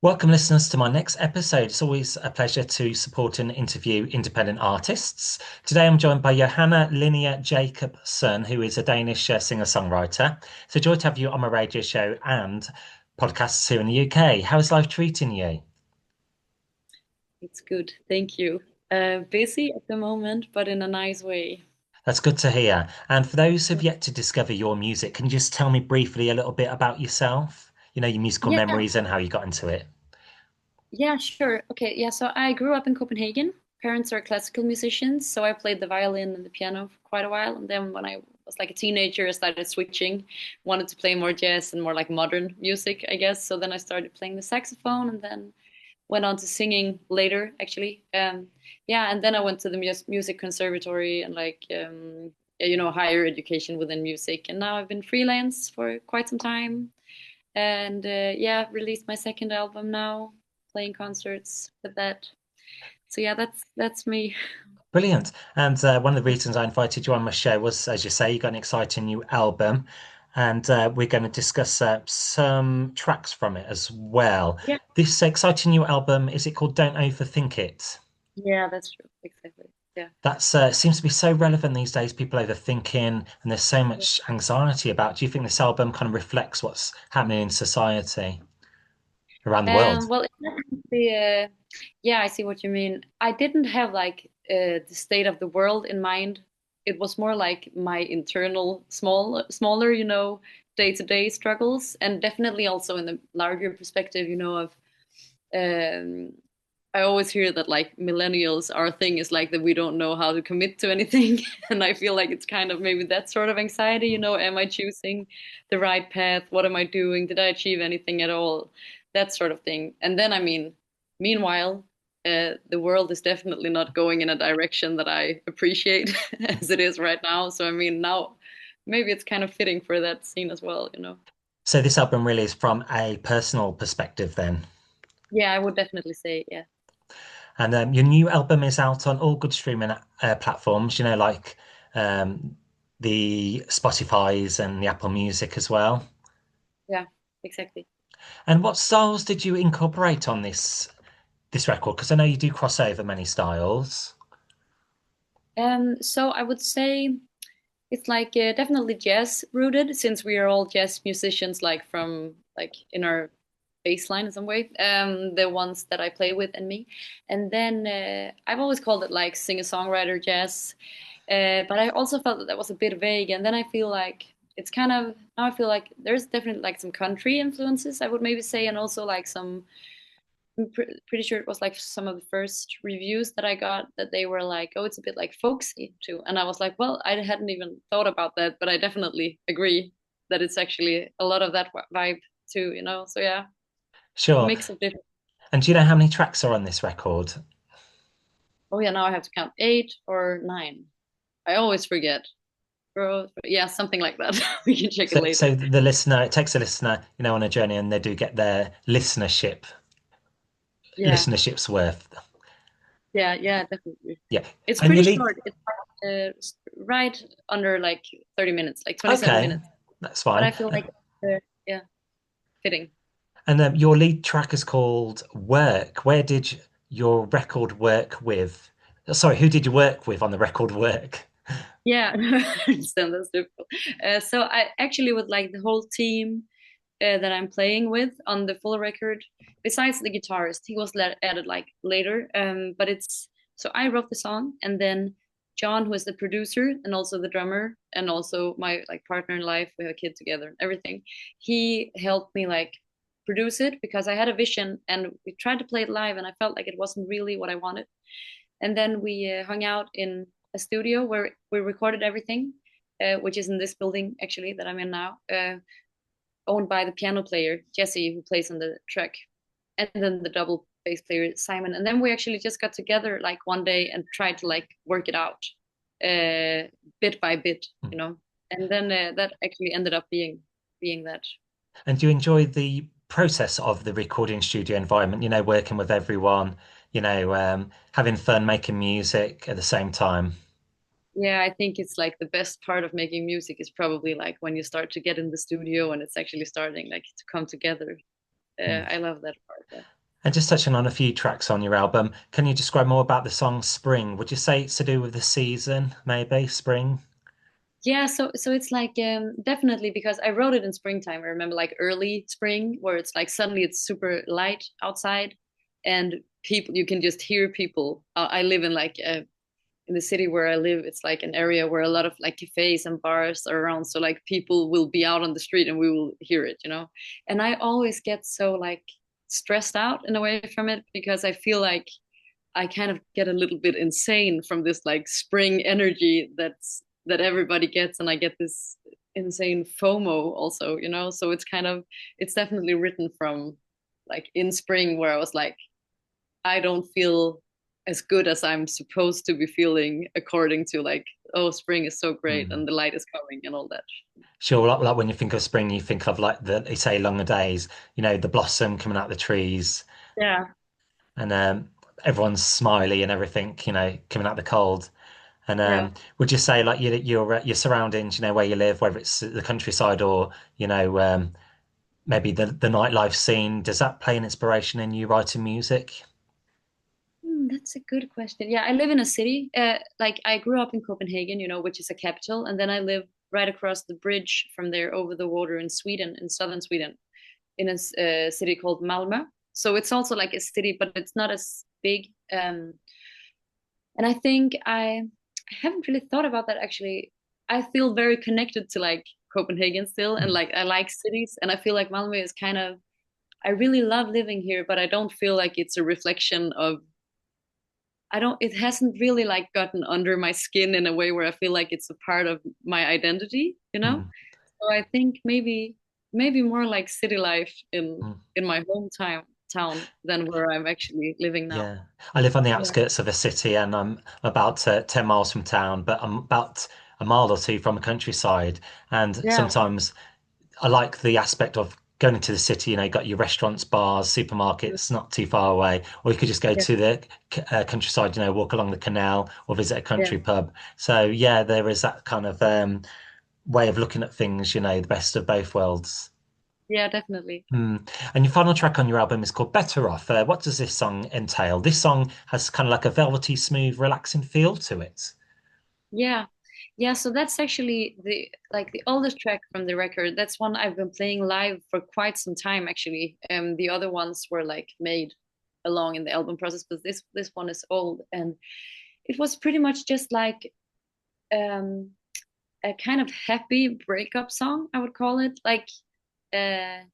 Welcome, listeners, to my next episode. It's always a pleasure to support and interview independent artists. Today, I'm joined by Johanna Linnea Jakobsson, who is a Danish singer-songwriter. It's a joy to have you on my radio show and podcasts here in the UK. How is life treating you? It's good, thank you. Busy at the moment, but in a nice way. That's good to hear. And for those who've yet to discover your music, can you just tell me briefly a little bit about yourself? Your musical Yeah, memories and how you got into it. yeah, sure. Okay, yeah, so I grew up in Copenhagen. Parents are classical musicians, so I played the violin and the piano for quite a while. And then when I was like a teenager, I started switching, wanted to play more jazz and more like modern music, I guess. So then I started playing the saxophone and then went on to singing later, actually. Yeah, and then I went to the music conservatory and higher education within music. And now I've been freelance for quite some time. And yeah, released my second album now, playing concerts with that. So yeah, that's me. Brilliant. And one of the reasons I invited you on my show was, as you say, you got an exciting new album, and we're going to discuss some tracks from it as well. Yeah, This exciting new album, is it called Don't Overthink It? yeah, that's true. Exactly. Yeah. That's seems to be so relevant these days, people overthinking, and there's so much anxiety about. Do you think this album kind of reflects what's happening in society around the world? Well, it's definitely, yeah, I see what you mean. I didn't have like the state of the world in mind. It was more like my internal smaller, day-to-day struggles, and definitely also in the larger perspective, of um, I always hear that like millennials, our thing is like that we don't know how to commit to anything. And I feel like it's kind of maybe that sort of anxiety, am I choosing the right path? What am I doing? Did I achieve anything at all? That sort of thing. And then, I mean, meanwhile, the world is definitely not going in a direction that I appreciate as it is right now. So, I mean, now maybe it's kind of fitting for that scene as well. So this album really is from a personal perspective then. Yeah, I would definitely say, yeah. And your new album is out on all good streaming platforms, like um, the Spotify's and the Apple Music as well. Yeah, exactly. And what styles did you incorporate on this record? Because I know you do cross over many styles. So I would say it's like definitely jazz rooted since we are all jazz musicians, like from like in our baseline in some way. The ones that I play with and me, and then I've always called it like singer-songwriter jazz, but I also felt that that was a bit vague. And then I feel like it's kind of now I feel like there's definitely like some country influences I would maybe say, and also like some pretty sure it was like some of the first reviews that I got that they were like, "Oh, it's a bit like folksy too," and I was like, "Well, I hadn't even thought about that, but I definitely agree that it's actually a lot of that vibe too. So yeah, a Sure. mix of different. And do you know how many tracks are on this record? Oh yeah, now I have to count 8 or 9. I always forget. Bro, yeah, something like that. We can check it So later. the listener, it takes a listener, on a journey, and they do get their Yeah, listenership's worth. yeah, yeah, definitely. Yeah. It's And you pretty lead. short. It's right under like 30 minutes, like 27 Okay, minutes. that's But I fine. feel like yeah, fitting. And your lead track is called Work. Where did your record work with? Sorry, who did you work with on the record Work? Yeah, I understand that's difficult. So I actually would like the whole team that I'm playing with on the full record. Besides the guitarist, he was added like later. But it's so I wrote the song, and then John, who is the producer and also the drummer, and also my like partner in life, we have a kid together, everything. He helped me like produce it because I had a vision, and we tried to play it live, and I felt like it wasn't really what I wanted. And then we hung out in a studio where we recorded everything, which is in this building actually that I'm in now, owned by the piano player Jesse, who plays on the track, and then the double bass player Simon. And then we actually just got together like one day and tried to like work it out, bit by bit. And then that actually ended up being that. And do you enjoy the process of the recording studio environment, working with everyone, having fun making music at the same time? Yeah, I think it's like the best part of making music is probably like when you start to get in the studio and it's actually starting like to come together. I love that part. Yeah. And just touching on a few tracks on your album, can you describe more about the song Spring? Would you say it's to do with the season, maybe spring? Yeah, so it's like definitely because I wrote it in springtime. I remember like early spring where it's like suddenly it's super light outside and people you can just hear people. I live in like in the city where I live, it's like an area where a lot of like cafes and bars are around. So like people will be out on the street and we will hear it, you know. And I always get so like stressed out in a way from it because I feel like I kind of get a little bit insane from this like spring energy that everybody gets, and I get this insane FOMO also, you know. So it's kind of it's definitely written from like in spring where I was like, I don't feel as good as I'm supposed to be feeling according to like, oh, spring is so great Mm. and the light is coming and all that. Sure, like when you think of spring, you think of like they say longer days, the blossom coming out the trees, Yeah, and everyone's smiley and everything, coming out the cold. And yeah. would you say like your surroundings, where you live, whether it's the countryside or maybe the nightlife scene, does that play an inspiration in you writing music? That's a good question. Yeah, I live in a city. Like I grew up in Copenhagen, you know, which is a capital, and then I live right across the bridge from there over the water in Sweden, in southern Sweden, in a city called Malmö. So it's also like a city, but it's not as big. And I think I haven't really thought about that actually. I feel very connected to like Copenhagen still, and Mm. like I like cities, and I feel like Malmö is kind of. I really love living here, but I don't feel like it's a reflection of I don't it hasn't really like gotten under my skin in a way where I feel like it's a part of my identity, you know? Mm. So I think maybe more like city life Mm. in my hometown town than where I'm actually living now. Yeah, I live on the Yeah. outskirts of a city, and I'm about 10 miles from town, but I'm about a mile or two from the countryside. And Yeah. sometimes I like the aspect of going into the city. You got your restaurants, bars, supermarkets not too far away, or you could just go Yeah. to the countryside, walk along the canal or visit a Yeah. country pub. So yeah, there is that kind of way of looking at things, the best of both worlds. Yeah, definitely. Mm. And your final track on your album is called Better Off. What does this song entail? This song has kind of like a velvety, smooth, relaxing feel to it. Yeah. Yeah, so that's actually the oldest track from the record. That's one I've been playing live for quite some time actually. The other ones were like made along in the album process, but this one is old and it was pretty much just like um a kind of happy breakup song, I would call it. Like uh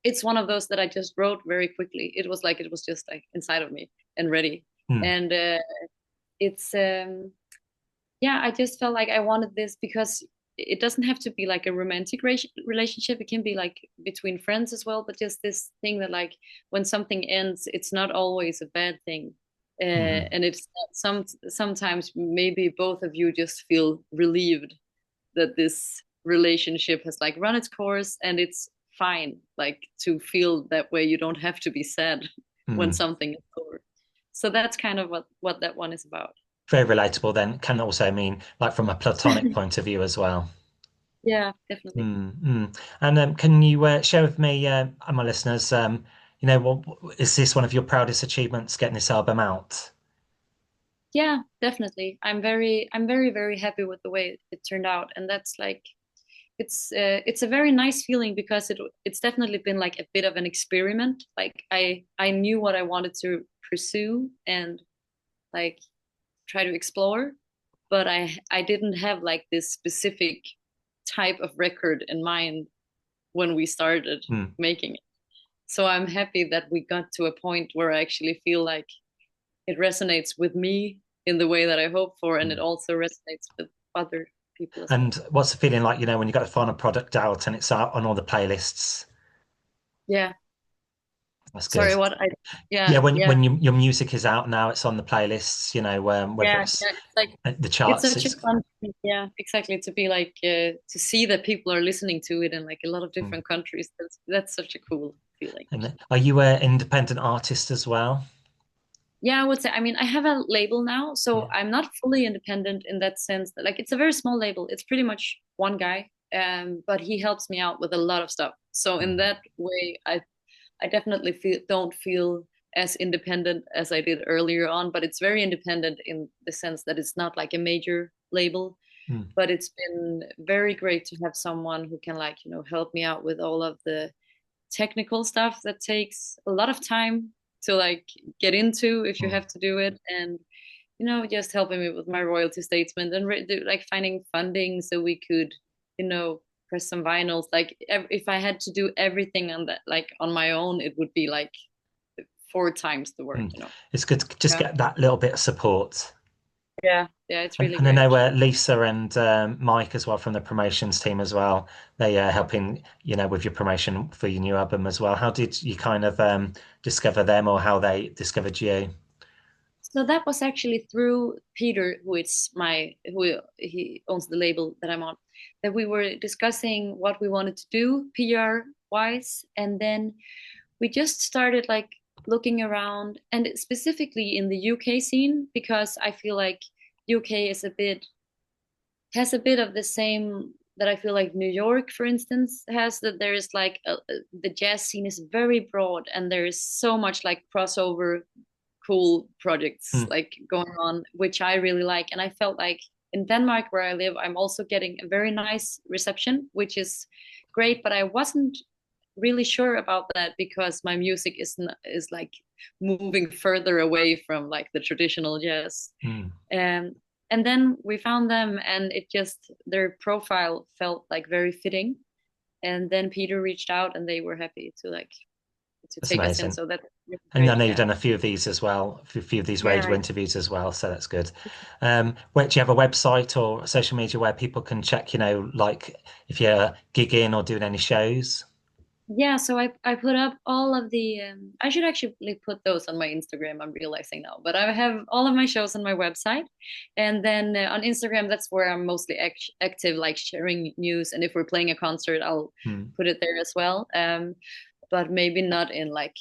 it's one of those that I just wrote very quickly. It was like it was just like inside of me and ready. Mm. And it's yeah, I just felt like I wanted this because it doesn't have to be like a romantic relationship. It can be like between friends as well, but just this thing that like when something ends, it's not always a bad thing. Mm. And it's sometimes maybe both of you just feel relieved that this relationship has like run its course and it's fine like to feel that way. You don't have to be sad when Mm. something is over. So that's kind of what that one is about. Very relatable then. Can also mean like from a platonic point of view as well. Yeah, definitely. Mm. Mm. And can you share with me and my listeners, what is this one of your proudest achievements getting this album out? Yeah, definitely. I'm very happy with the way it turned out, and that's like it's a very nice feeling because it's definitely been like a bit of an experiment. Like I knew what I wanted to pursue and like try to explore, but I didn't have like this specific type of record in mind when we started Mm. making it. So I'm happy that we got to a point where I actually feel like it resonates with me in the way that I hope for, and it Mm. also resonates with other people as And well. what's the feeling like, when you got the final product out and it's out on all the playlists? Yeah. That's good. Sorry, what I Yeah, yeah, yeah. when your music is out now, it's on the playlists, whether Yeah, it's yeah. It's like the it's charts, such a it's fun thing, yeah, exactly. To be like to see that people are listening to it in like a lot of mm. different countries. That's such a cool feeling, And actually. are you an independent artist as well? Yeah, I would say. I mean, I have a label now, so Yeah. I'm not fully independent in that sense. Like, it's a very small label. It's pretty much one guy, but he helps me out with a lot of stuff. So in Mm. that way, I definitely don't feel as independent as I did earlier on, but it's very independent in the sense that it's not like a major label. But it's been very great to have someone who can like, help me out with all of the technical stuff that takes a lot of time to like get into if you have to do it, and just helping me with my royalty statement and like finding funding so we could press some vinyls. Like if I had to do everything on that like on my own, it would be like 4 times the work. It's good to just get that little bit of support. Yeah, it's really and great. I know Lisa and Mike as well from the promotions team as well. They are helping, with your promotion for your new album as well. How did you kind of discover them, or how they discovered you? So that was actually through Peter, who he owns the label that I'm on, that we were discussing what we wanted to do PR wise, and then we just started like looking around, and specifically in the UK scene, because I feel like UK has a bit of the same that I feel like New York, for instance, has, that there is like the jazz scene is very broad, and there is so much like crossover cool projects like going on, which I really like. And I felt like in Denmark, where I live, I'm also getting a very nice reception, which is great, but I wasn't really sure about that because my music is like moving further away from like the traditional jazz. And then we found them, and their profile felt like very fitting. And then Peter reached out, and they were happy to take amazing. Us in. So that, and I know you've done a few of these as well, a few of these radio interviews as well. So that's good. Where do you have a website or social media where people can check, like if you're gigging or doing any shows? Yeah, so I put up all of the I should actually put those on my Instagram, I'm realizing now, but I have all of my shows on my website, and then on Instagram, that's where I'm mostly active, like sharing news, and if we're playing a concert, I'll put it there as well, but maybe not in like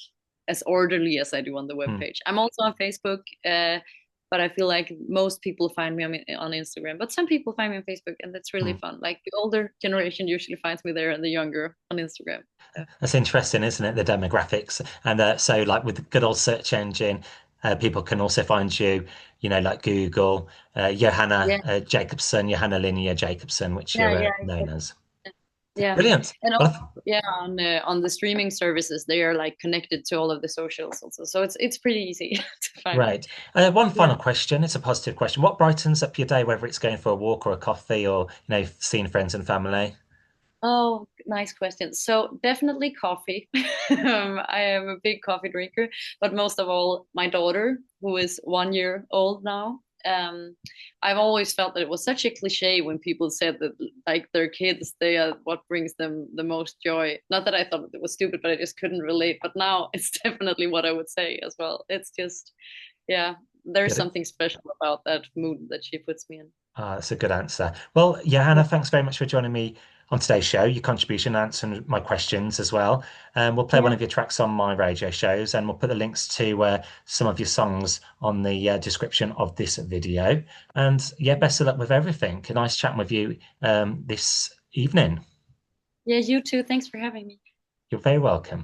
as orderly as I do on the webpage. I'm also on Facebook, but I feel like most people find me on Instagram, but some people find me on Facebook, and that's really fun. Like the older generation usually finds me there, and the younger on Instagram. That's interesting, isn't it? The demographics. And so like with the good old search engine, people can also find you, like Google, Johanna Jakobsson, Johanna Linnea Jakobsson, which you're known as. Yeah, brilliant. And also, on the streaming services, they are like connected to all of the socials also, so it's pretty easy to find. Right. One final question. It's a positive question. What brightens up your day, whether it's going for a walk or a coffee, or seeing friends and family? Oh, nice question. So definitely coffee. I am a big coffee drinker, but most of all, my daughter, who is 1 year old now. I've always felt that it was such a cliche when people said that like their kids, they are what brings them the most joy. Not that I thought it was stupid, but I just couldn't relate. But now it's definitely what I would say as well. It's just, there's something special about that mood that she puts me in. That's a good answer. Well, Johanna, thanks very much for joining me on today's show, your contribution, answering my questions as well. We'll play one of your tracks on my radio shows, and we'll put the links to some of your songs on the description of this video. And best of luck with everything. Nice chatting with you this evening. Yeah, you too. Thanks for having me. You're very welcome.